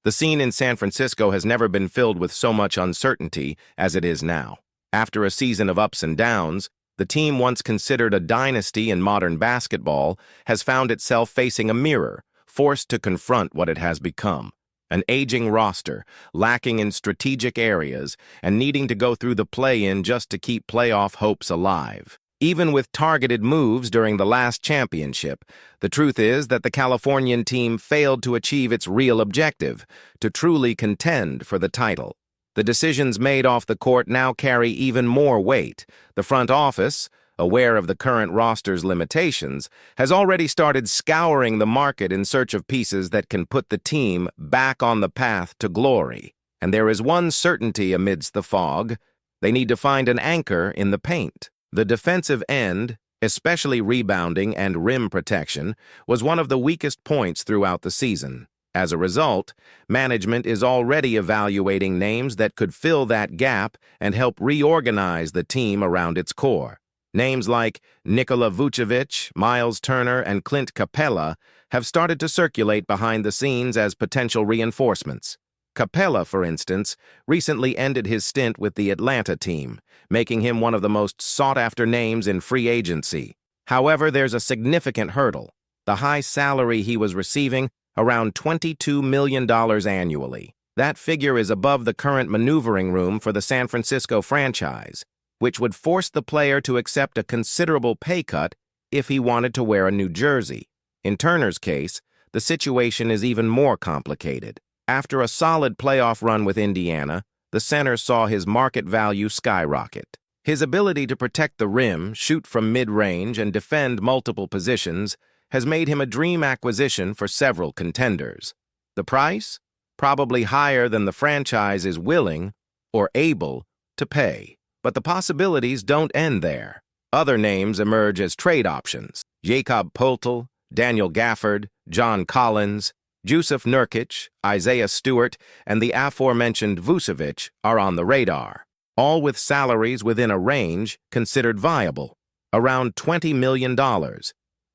The scene in San Francisco has never been filled with so much uncertainty as it is now. After a season of ups and downs, the team once considered a dynasty in modern basketball has found itself facing a mirror, forced to confront what it has become. An aging roster, lacking in strategic areas, and needing to go through the play-in just to keep playoff hopes alive. Even with targeted moves during the last championship, the truth is that the Californian team failed to achieve its real objective, to truly contend for the title. The decisions made off the court now carry even more weight. The front office, aware of the current roster's limitations, has already started scouring the market in search of pieces that can put the team back on the path to glory. And there is one certainty amidst the fog: they need to find an anchor in the paint. The defensive end, especially rebounding and rim protection, was one of the weakest points throughout the season. As a result, management is already evaluating names that could fill that gap and help reorganize the team around its core. Names like Nikola Vucevic, Miles Turner, and Clint Capella have started to circulate behind the scenes as potential reinforcements. Capella, for instance, recently ended his stint with the Atlanta team, making him one of the most sought-after names in free agency. However, there's a significant hurdle: the high salary he was receiving, around $22 million annually. That figure is above the current maneuvering room for the San Francisco franchise, which would force the player to accept a considerable pay cut if he wanted to wear a new jersey. In Turner's case, the situation is even more complicated. After a solid playoff run with Indiana, the center saw his market value skyrocket. His ability to protect the rim, shoot from mid-range, and defend multiple positions has made him a dream acquisition for several contenders. The price? Probably higher than the franchise is willing or able to pay. But the possibilities don't end there. Other names emerge as trade options: Jakob Poeltl, Daniel Gafford, John Collins, Jusuf Nurkic, Isaiah Stewart, and the aforementioned Vucevic are on the radar, all with salaries within a range considered viable, around $20 million,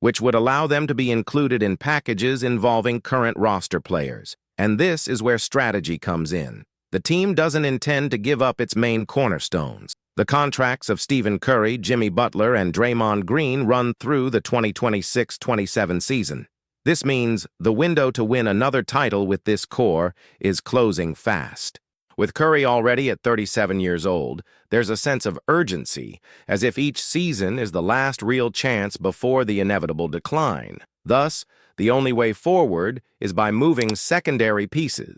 which would allow them to be included in packages involving current roster players. And this is where strategy comes in. The team doesn't intend to give up its main cornerstones. The contracts of Stephen Curry, Jimmy Butler, and Draymond Green run through the 2026-27 season. This means the window to win another title with this core is closing fast. With Curry already at 37 years old, there's a sense of urgency, as if each season is the last real chance before the inevitable decline. Thus, the only way forward is by moving secondary pieces.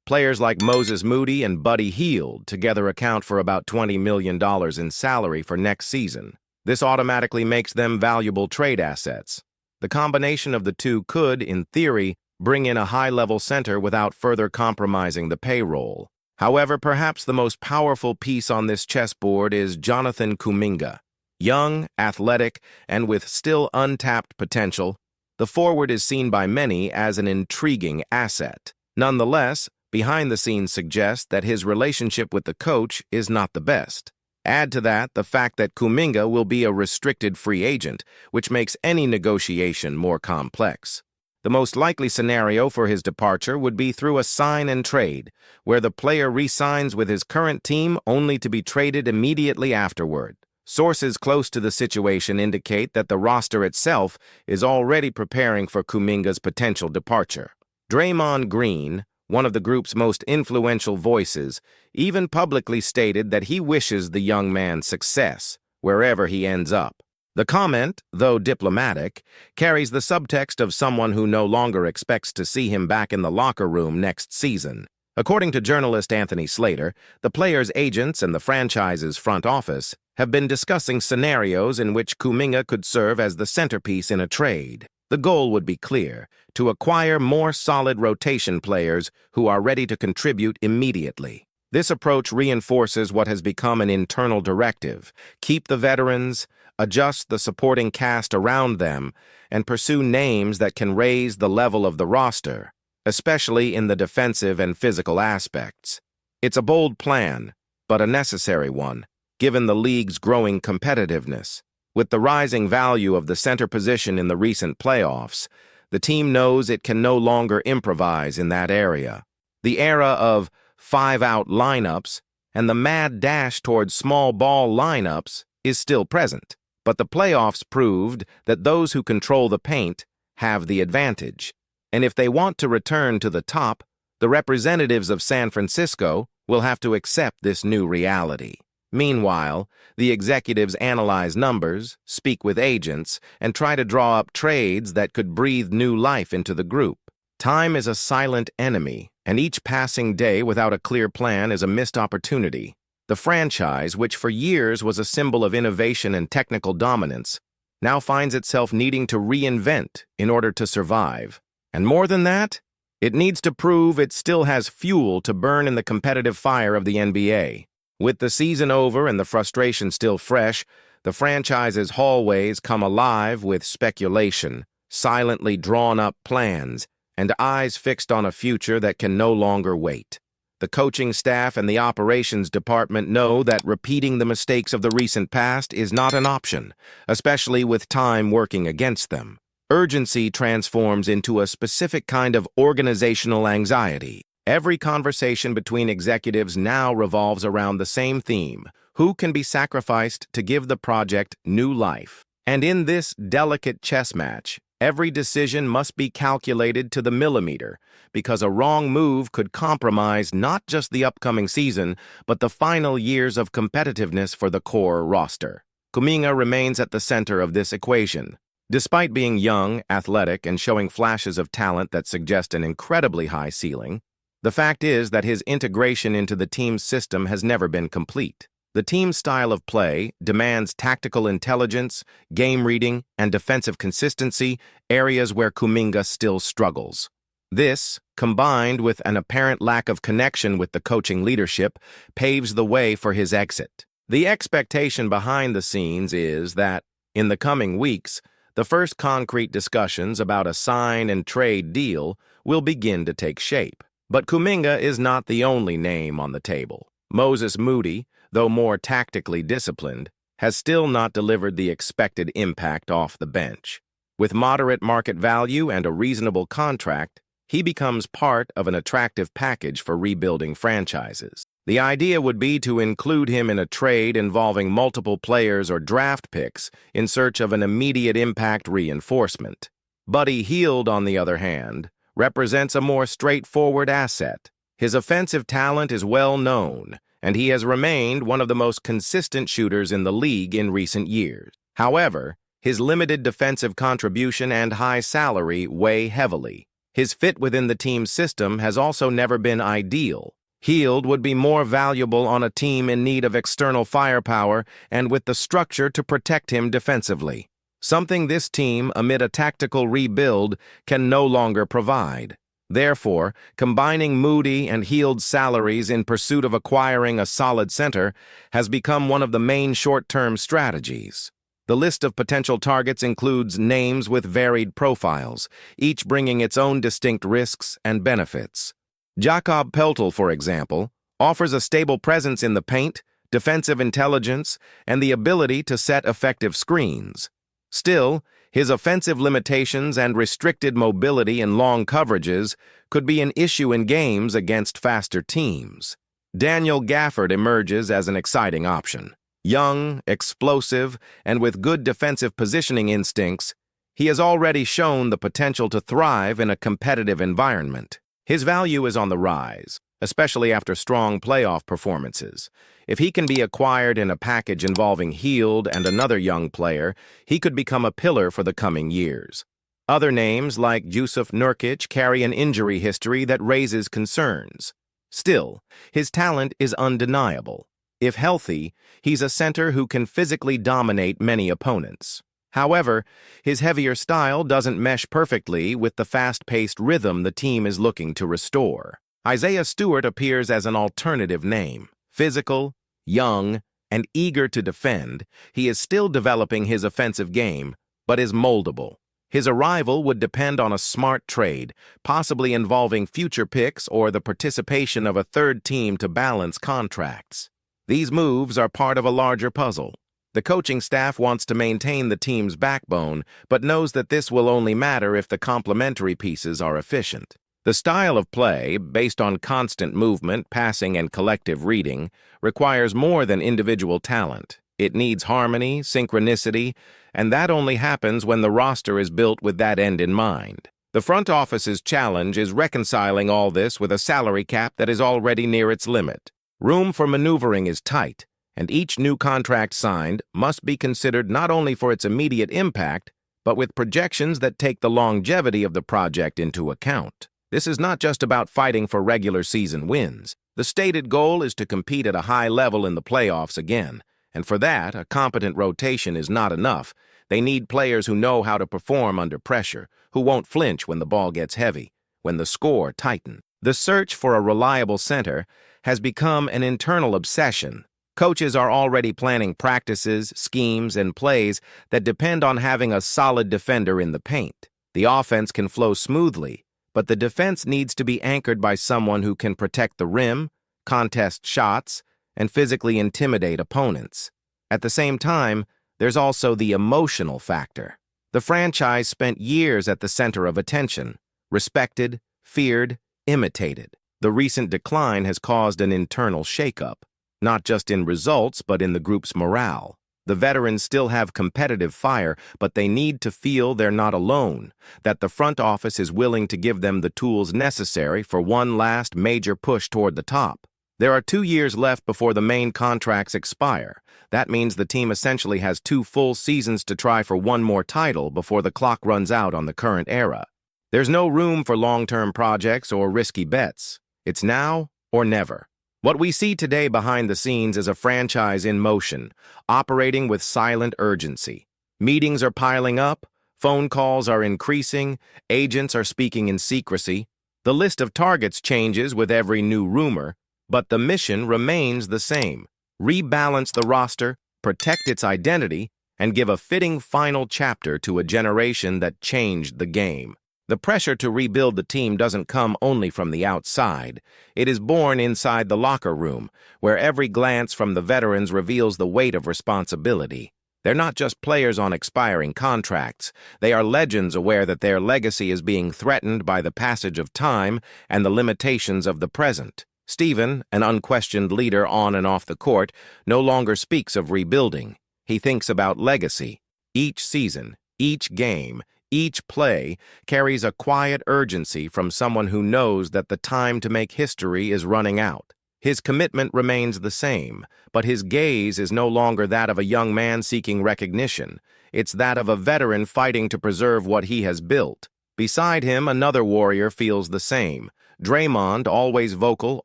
Players like Moses Moody and Buddy Hield together account for about $20 million in salary for next season. This automatically makes them valuable trade assets. The combination of the two could, in theory, bring in a high-level center without further compromising the payroll. However, perhaps the most powerful piece on this chessboard is Jonathan Kuminga. Young, athletic, and with still untapped potential, the forward is seen by many as an intriguing asset. Nonetheless, behind the scenes suggest that his relationship with the coach is not the best. Add to that the fact that Kuminga will be a restricted free agent, which makes any negotiation more complex. The most likely scenario for his departure would be through a sign and trade, where the player re-signs with his current team only to be traded immediately afterward. Sources close to the situation indicate that the roster itself is already preparing for Kuminga's potential departure. Draymond Green, one of the group's most influential voices, even publicly stated that he wishes the young man success, wherever he ends up. The comment, though diplomatic, carries the subtext of someone who no longer expects to see him back in the locker room next season. According to journalist Anthony Slater, the players' agents and the franchise's front office have been discussing scenarios in which Kuminga could serve as the centerpiece in a trade. The goal would be clear: to acquire more solid rotation players who are ready to contribute immediately. This approach reinforces what has become an internal directive: keep the veterans, adjust the supporting cast around them, and pursue names that can raise the level of the roster, especially in the defensive and physical aspects. It's a bold plan, but a necessary one, given the league's growing competitiveness. With the rising value of the center position in the recent playoffs, the team knows it can no longer improvise in that area. The era of five-out lineups and the mad dash towards small ball lineups is still present, but the playoffs proved that those who control the paint have the advantage. And if they want to return to the top, the representatives of San Francisco will have to accept this new reality. Meanwhile, the executives analyze numbers, speak with agents, and try to draw up trades that could breathe new life into the group. Time is a silent enemy, and each passing day without a clear plan is a missed opportunity. The franchise, which for years was a symbol of innovation and technical dominance, now finds itself needing to reinvent in order to survive. And more than that, it needs to prove it still has fuel to burn in the competitive fire of the NBA. With the season over and the frustration still fresh, the franchise's hallways come alive with speculation, silently drawn-up plans, and eyes fixed on a future that can no longer wait. The coaching staff and the operations department know that repeating the mistakes of the recent past is not an option, especially with time working against them. Urgency transforms into a specific kind of organizational anxiety. Every conversation between executives now revolves around the same theme: who can be sacrificed to give the project new life? And in this delicate chess match, every decision must be calculated to the millimeter, because a wrong move could compromise not just the upcoming season, but the final years of competitiveness for the core roster. Kuminga remains at the center of this equation. Despite being young, athletic, and showing flashes of talent that suggest an incredibly high ceiling, the fact is that his integration into the team's system has never been complete. The team's style of play demands tactical intelligence, game reading, and defensive consistency, areas where Kuminga still struggles. This, combined with an apparent lack of connection with the coaching leadership, paves the way for his exit. The expectation behind the scenes is that, in the coming weeks, the first concrete discussions about a sign-and-trade deal will begin to take shape. But Kuminga is not the only name on the table. Moses Moody, though more tactically disciplined, has still not delivered the expected impact off the bench. With moderate market value and a reasonable contract, he becomes part of an attractive package for rebuilding franchises. The idea would be to include him in a trade involving multiple players or draft picks in search of an immediate impact reinforcement. Buddy Hield, on the other hand, represents a more straightforward asset. His offensive talent is well known, and he has remained one of the most consistent shooters in the league in recent years. However, his limited defensive contribution and high salary weigh heavily. His fit within the team's system has also never been ideal. Hield would be more valuable on a team in need of external firepower and with the structure to protect him defensively, something this team, amid a tactical rebuild, can no longer provide. Therefore, combining Moody and Hield's salaries in pursuit of acquiring a solid center has become one of the main short-term strategies. The list of potential targets includes names with varied profiles, each bringing its own distinct risks and benefits. Jakob Poeltl, for example, offers a stable presence in the paint, defensive intelligence, and the ability to set effective screens. Still, his offensive limitations and restricted mobility in long coverages could be an issue in games against faster teams. Daniel Gafford emerges as an exciting option. Young, explosive, and with good defensive positioning instincts, he has already shown the potential to thrive in a competitive environment. His value is on the rise, especially after strong playoff performances. If he can be acquired in a package involving Hield and another young player, he could become a pillar for the coming years. Other names like Jusuf Nurkic carry an injury history that raises concerns. Still, his talent is undeniable. If healthy, he's a center who can physically dominate many opponents. However, his heavier style doesn't mesh perfectly with the fast-paced rhythm the team is looking to restore. Isaiah Stewart appears as an alternative name. Physical, young, and eager to defend, he is still developing his offensive game, but is moldable. His arrival would depend on a smart trade, possibly involving future picks or the participation of a third team to balance contracts. These moves are part of a larger puzzle. The coaching staff wants to maintain the team's backbone, but knows that this will only matter if the complementary pieces are efficient. The style of play, based on constant movement, passing, and collective reading, requires more than individual talent. It needs harmony, synchronicity, and that only happens when the roster is built with that end in mind. The front office's challenge is reconciling all this with a salary cap that is already near its limit. Room for maneuvering is tight, and each new contract signed must be considered not only for its immediate impact, but with projections that take the longevity of the project into account. This is not just about fighting for regular season wins. The stated goal is to compete at a high level in the playoffs again, and for that, a competent rotation is not enough. They need players who know how to perform under pressure, who won't flinch when the ball gets heavy, when the score tightens. The search for a reliable center has become an internal obsession. Coaches are already planning practices, schemes, and plays that depend on having a solid defender in the paint. The offense can flow smoothly, but the defense needs to be anchored by someone who can protect the rim, contest shots, and physically intimidate opponents. At the same time, there's also the emotional factor. The franchise spent years at the center of attention, respected, feared, imitated. The recent decline has caused an internal shakeup, not just in results but in the group's morale. The veterans still have competitive fire, but they need to feel they're not alone, that the front office is willing to give them the tools necessary for one last major push toward the top. There are 2 years left before the main contracts expire. That means the team essentially has 2 full seasons to try for one more title before the clock runs out on the current era. There's no room for long-term projects or risky bets. It's now or never. What we see today behind the scenes is a franchise in motion, operating with silent urgency. Meetings are piling up, phone calls are increasing, agents are speaking in secrecy. The list of targets changes with every new rumor, but the mission remains the same: rebalance the roster, protect its identity, and give a fitting final chapter to a generation that changed the game. The pressure to rebuild the team doesn't come only from the outside. It is born inside the locker room, where every glance from the veterans reveals the weight of responsibility. They're not just players on expiring contracts. They are legends aware that their legacy is being threatened by the passage of time and the limitations of the present. Steven, an unquestioned leader on and off the court, no longer speaks of rebuilding. He thinks about legacy. Each season, each game, each play carries a quiet urgency from someone who knows that the time to make history is running out. His commitment remains the same, but his gaze is no longer that of a young man seeking recognition. It's that of a veteran fighting to preserve what he has built. Beside him, another warrior feels the same. Draymond, always vocal,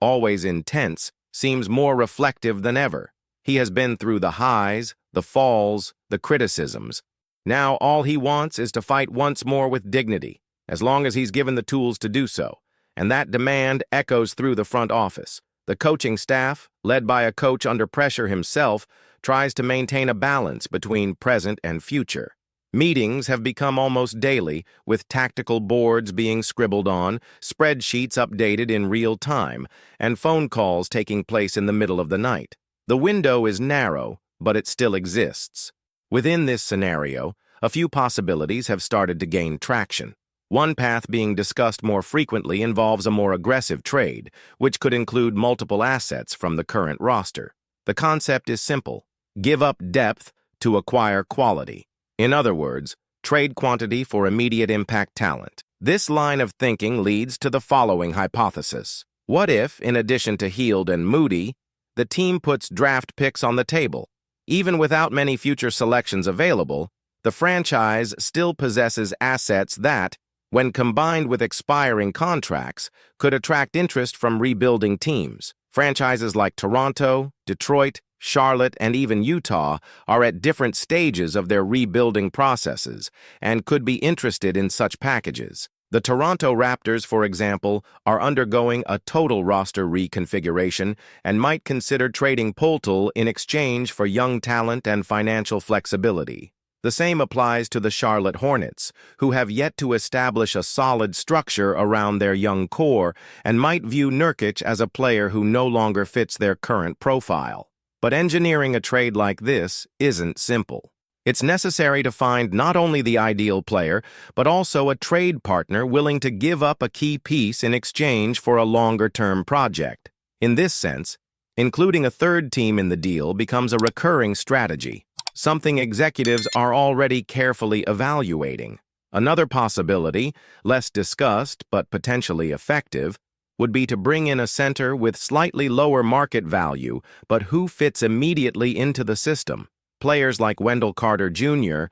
always intense, seems more reflective than ever. He has been through the highs, the falls, the criticisms. Now all he wants is to fight once more with dignity, as long as he's given the tools to do so. And that demand echoes through the front office. The coaching staff, led by a coach under pressure himself, tries to maintain a balance between present and future. Meetings have become almost daily, with tactical boards being scribbled on, spreadsheets updated in real time, and phone calls taking place in the middle of the night. The window is narrow, but it still exists. Within this scenario, a few possibilities have started to gain traction. One path being discussed more frequently involves a more aggressive trade, which could include multiple assets from the current roster. The concept is simple: give up depth to acquire quality. In other words, trade quantity for immediate impact talent. This line of thinking leads to the following hypothesis. What if, in addition to Hield and Moody, the team puts draft picks on the table? Even without many future selections available, the franchise still possesses assets that, when combined with expiring contracts, could attract interest from rebuilding teams. Franchises like Toronto, Detroit, Charlotte, and even Utah are at different stages of their rebuilding processes and could be interested in such packages. The Toronto Raptors, for example, are undergoing a total roster reconfiguration and might consider trading Poeltl in exchange for young talent and financial flexibility. The same applies to the Charlotte Hornets, who have yet to establish a solid structure around their young core and might view Nurkic as a player who no longer fits their current profile. But engineering a trade like this isn't simple. It's necessary to find not only the ideal player, but also a trade partner willing to give up a key piece in exchange for a longer-term project. In this sense, including a third team in the deal becomes a recurring strategy, something executives are already carefully evaluating. Another possibility, less discussed but potentially effective, would be to bring in a center with slightly lower market value, but who fits immediately into the system. Players like Wendell Carter Jr.,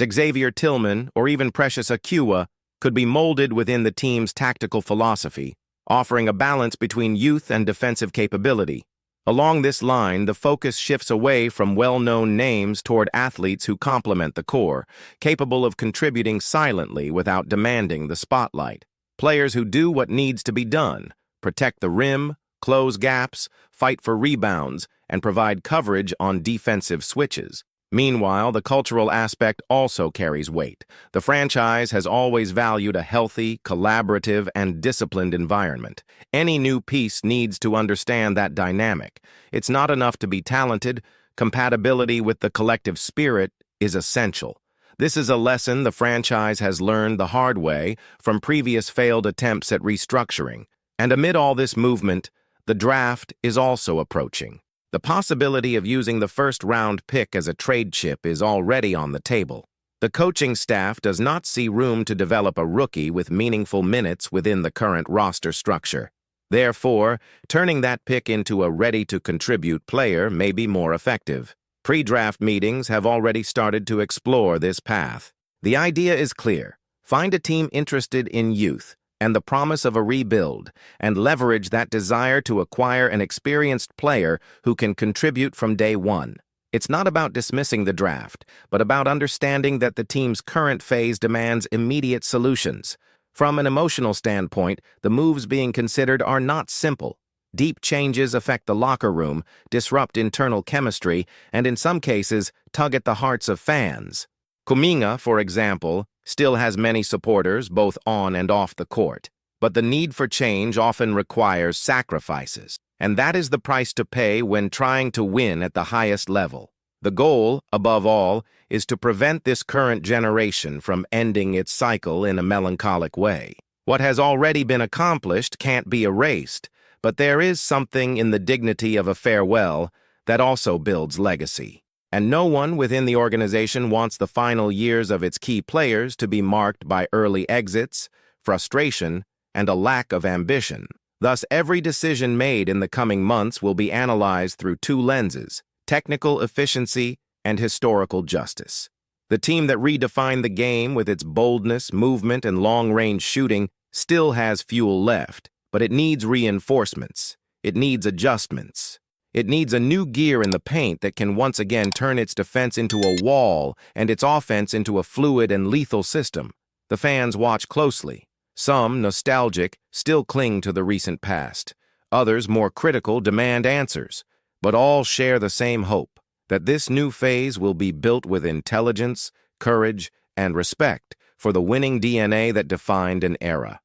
Xavier Tillman, or even Precious Achiuwa could be molded within the team's tactical philosophy, offering a balance between youth and defensive capability. Along this line, the focus shifts away from well-known names toward athletes who complement the core, capable of contributing silently without demanding the spotlight. Players who do what needs to be done, protect the rim, close gaps, fight for rebounds, and provide coverage on defensive switches. Meanwhile, the cultural aspect also carries weight. The franchise has always valued a healthy, collaborative, and disciplined environment. Any new piece needs to understand that dynamic. It's not enough to be talented. Compatibility with the collective spirit is essential. This is a lesson the franchise has learned the hard way from previous failed attempts at restructuring. And amid all this movement, the draft is also approaching. The possibility of using the first-round pick as a trade chip is already on the table. The coaching staff does not see room to develop a rookie with meaningful minutes within the current roster structure. Therefore, turning that pick into a ready-to-contribute player may be more effective. Pre-draft meetings have already started to explore this path. The idea is clear. Find a team interested in youth and the promise of a rebuild, and leverage that desire to acquire an experienced player who can contribute from day one. It's not about dismissing the draft, but about understanding that the team's current phase demands immediate solutions. From an emotional standpoint, the moves being considered are not simple. Deep changes affect the locker room, disrupt internal chemistry, and in some cases, tug at the hearts of fans. Kuminga, for example, still has many supporters both on and off the court, but the need for change often requires sacrifices, and that is the price to pay when trying to win at the highest level. The goal, above all, is to prevent this current generation from ending its cycle in a melancholic way. What has already been accomplished can't be erased, but there is something in the dignity of a farewell that also builds legacy. And no one within the organization wants the final years of its key players to be marked by early exits, frustration, and a lack of ambition. Thus, every decision made in the coming months will be analyzed through two lenses: technical efficiency and historical justice. The team that redefined the game with its boldness, movement, and long-range shooting still has fuel left, but it needs reinforcements. It needs adjustments. It needs a new gear in the paint that can once again turn its defense into a wall and its offense into a fluid and lethal system. The fans watch closely. Some, nostalgic, still cling to the recent past. Others, more critical, demand answers. But all share the same hope, that this new phase will be built with intelligence, courage, and respect for the winning DNA that defined an era.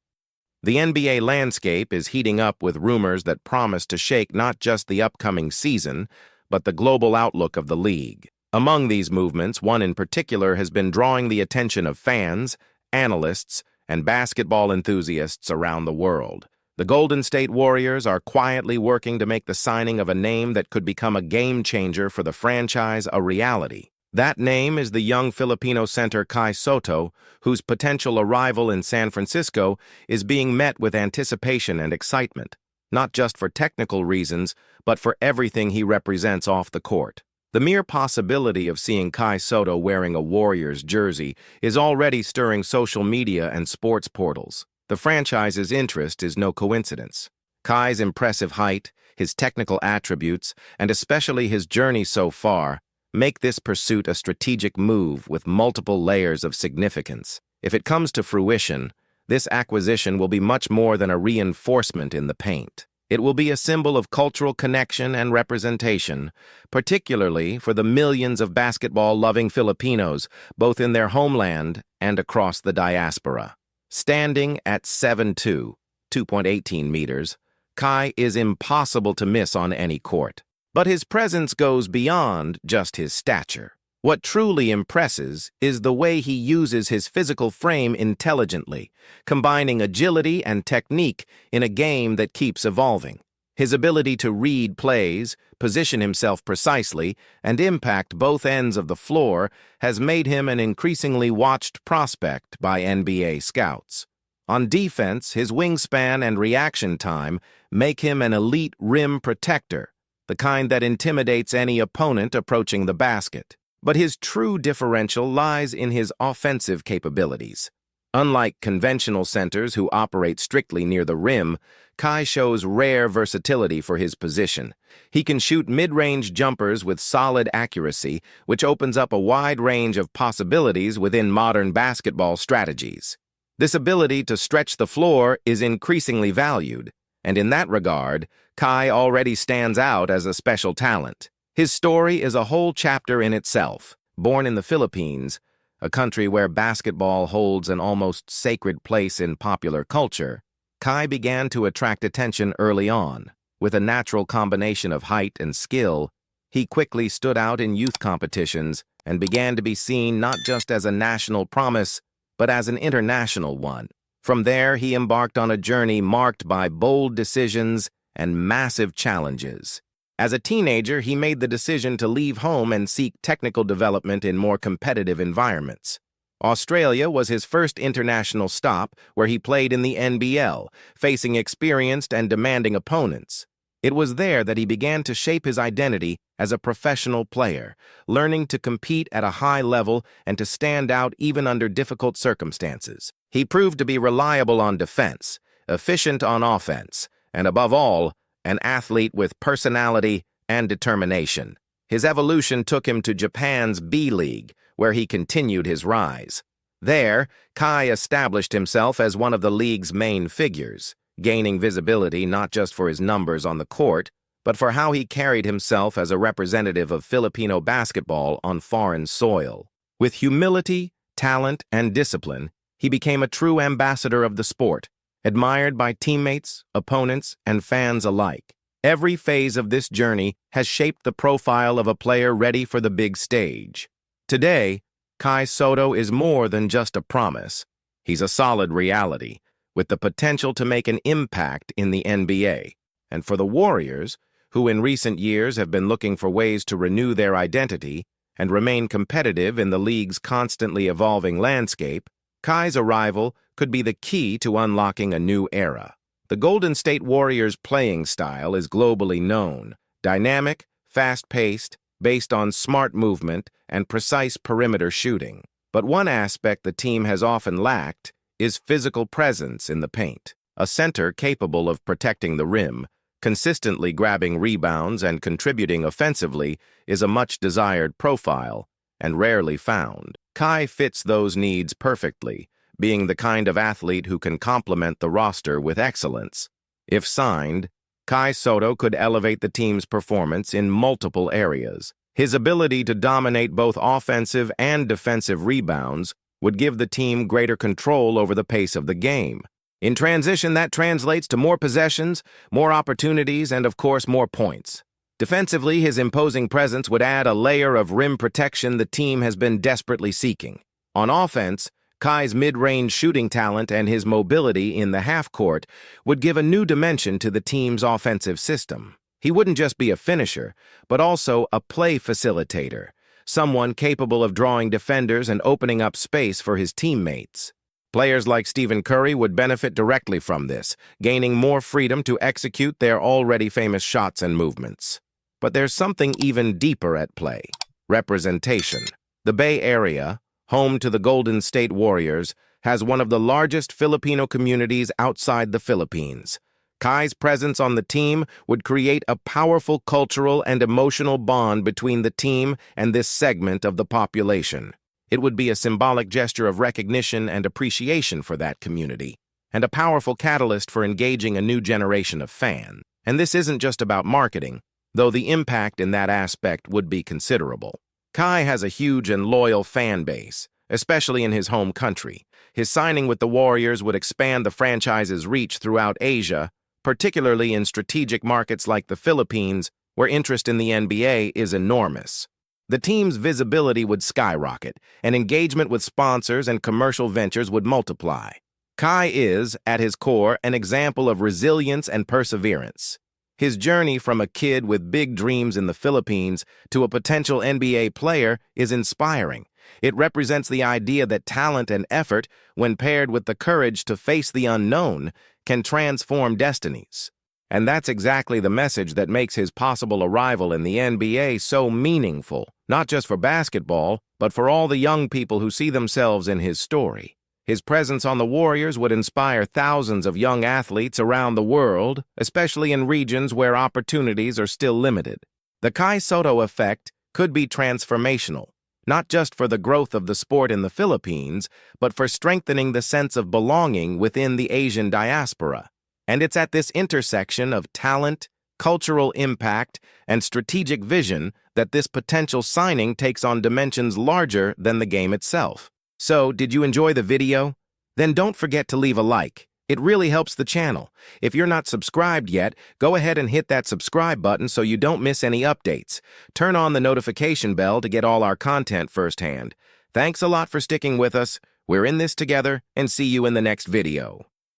The NBA landscape is heating up with rumors that promise to shake not just the upcoming season, but the global outlook of the league. Among these movements, one in particular has been drawing the attention of fans, analysts, and basketball enthusiasts around the world. The Golden State Warriors are quietly working to make the signing of a name that could become a game-changer for the franchise a reality. That name is the young Filipino center Sotto, whose potential arrival in San Francisco is being met with anticipation and excitement, not just for technical reasons, but for everything he represents off the court. The mere possibility of seeing Sotto wearing a Warriors jersey is already stirring social media and sports portals. The franchise's interest is no coincidence. Kai's impressive height, his technical attributes, and especially his journey so far, make this pursuit a strategic move with multiple layers of significance. If it comes to fruition, this acquisition will be much more than a reinforcement in the paint. It will be a symbol of cultural connection and representation, particularly for the millions of basketball-loving Filipinos, both in their homeland and across the diaspora. Standing at 7'2", 2.18 meters, Kai is impossible to miss on any court. But his presence goes beyond just his stature. What truly impresses is the way he uses his physical frame intelligently, combining agility and technique in a game that keeps evolving. His ability to read plays, position himself precisely, and impact both ends of the floor has made him an increasingly watched prospect by NBA scouts. On defense, his wingspan and reaction time make him an elite rim protector, the kind that intimidates any opponent approaching the basket. But his true differential lies in his offensive capabilities. Unlike conventional centers who operate strictly near the rim, Kai shows rare versatility for his position. He can shoot mid-range jumpers with solid accuracy, which opens up a wide range of possibilities within modern basketball strategies. This ability to stretch the floor is increasingly valued, and in that regard, Kai already stands out as a special talent. His story is a whole chapter in itself. Born in the Philippines, a country where basketball holds an almost sacred place in popular culture, Kai began to attract attention early on. With a natural combination of height and skill, he quickly stood out in youth competitions and began to be seen not just as a national promise, but as an international one. From there, he embarked on a journey marked by bold decisions and massive challenges. As a teenager, he made the decision to leave home and seek technical development in more competitive environments. Australia was his first international stop, where he played in the NBL, facing experienced and demanding opponents. It was there that he began to shape his identity as a professional player, learning to compete at a high level and to stand out even under difficult circumstances. He proved to be reliable on defense, efficient on offense, and above all, an athlete with personality and determination. His evolution took him to Japan's B-League, where he continued his rise. There, Kai established himself as one of the league's main figures, gaining visibility not just for his numbers on the court, but for how he carried himself as a representative of Filipino basketball on foreign soil. With humility, talent, and discipline, he became a true ambassador of the sport, admired by teammates, opponents, and fans alike. Every phase of this journey has shaped the profile of a player ready for the big stage. Today, Kai Sotto is more than just a promise. He's a solid reality, with the potential to make an impact in the NBA. And for the Warriors, who in recent years have been looking for ways to renew their identity and remain competitive in the league's constantly evolving landscape, Kai's arrival could be the key to unlocking a new era. The Golden State Warriors' playing style is globally known, dynamic, fast-paced, based on smart movement and precise perimeter shooting. But one aspect the team has often lacked is physical presence in the paint. A center capable of protecting the rim, consistently grabbing rebounds and contributing offensively is a much-desired profile and rarely found. Kai fits those needs perfectly, being the kind of athlete who can complement the roster with excellence. If signed, Kai Sotto could elevate the team's performance in multiple areas. His ability to dominate both offensive and defensive rebounds would give the team greater control over the pace of the game. In transition, that translates to more possessions, more opportunities, and of course, more points. Defensively, his imposing presence would add a layer of rim protection the team has been desperately seeking. On offense, Kai's mid-range shooting talent and his mobility in the half-court would give a new dimension to the team's offensive system. He wouldn't just be a finisher, but also a play facilitator, someone capable of drawing defenders and opening up space for his teammates. Players like Stephen Curry would benefit directly from this, gaining more freedom to execute their already famous shots and movements. But there's something even deeper at play: representation. The Bay Area, home to the Golden State Warriors, has one of the largest Filipino communities outside the Philippines. Kai's presence on the team would create a powerful cultural and emotional bond between the team and this segment of the population. It would be a symbolic gesture of recognition and appreciation for that community, and a powerful catalyst for engaging a new generation of fans. And this isn't just about marketing, though the impact in that aspect would be considerable. Kai has a huge and loyal fan base, especially in his home country. His signing with the Warriors would expand the franchise's reach throughout Asia, particularly in strategic markets like the Philippines, where interest in the NBA is enormous. The team's visibility would skyrocket, and engagement with sponsors and commercial ventures would multiply. Kai is, at his core, an example of resilience and perseverance. His journey from a kid with big dreams in the Philippines to a potential NBA player is inspiring. It represents the idea that talent and effort, when paired with the courage to face the unknown, can transform destinies. And that's exactly the message that makes his possible arrival in the NBA so meaningful, not just for basketball, but for all the young people who see themselves in his story. His presence on the Warriors would inspire thousands of young athletes around the world, especially in regions where opportunities are still limited. The Kai Sotto effect could be transformational, not just for the growth of the sport in the Philippines, but for strengthening the sense of belonging within the Asian diaspora. And it's at this intersection of talent, cultural impact, and strategic vision that this potential signing takes on dimensions larger than the game itself. So, did you enjoy the video? Then don't forget to leave a like. It really helps the channel. If you're not subscribed yet, go ahead and hit that subscribe button so you don't miss any updates. Turn on the notification bell to get all our content firsthand. Thanks a lot for sticking with us. We're in this together, and see you in the next video.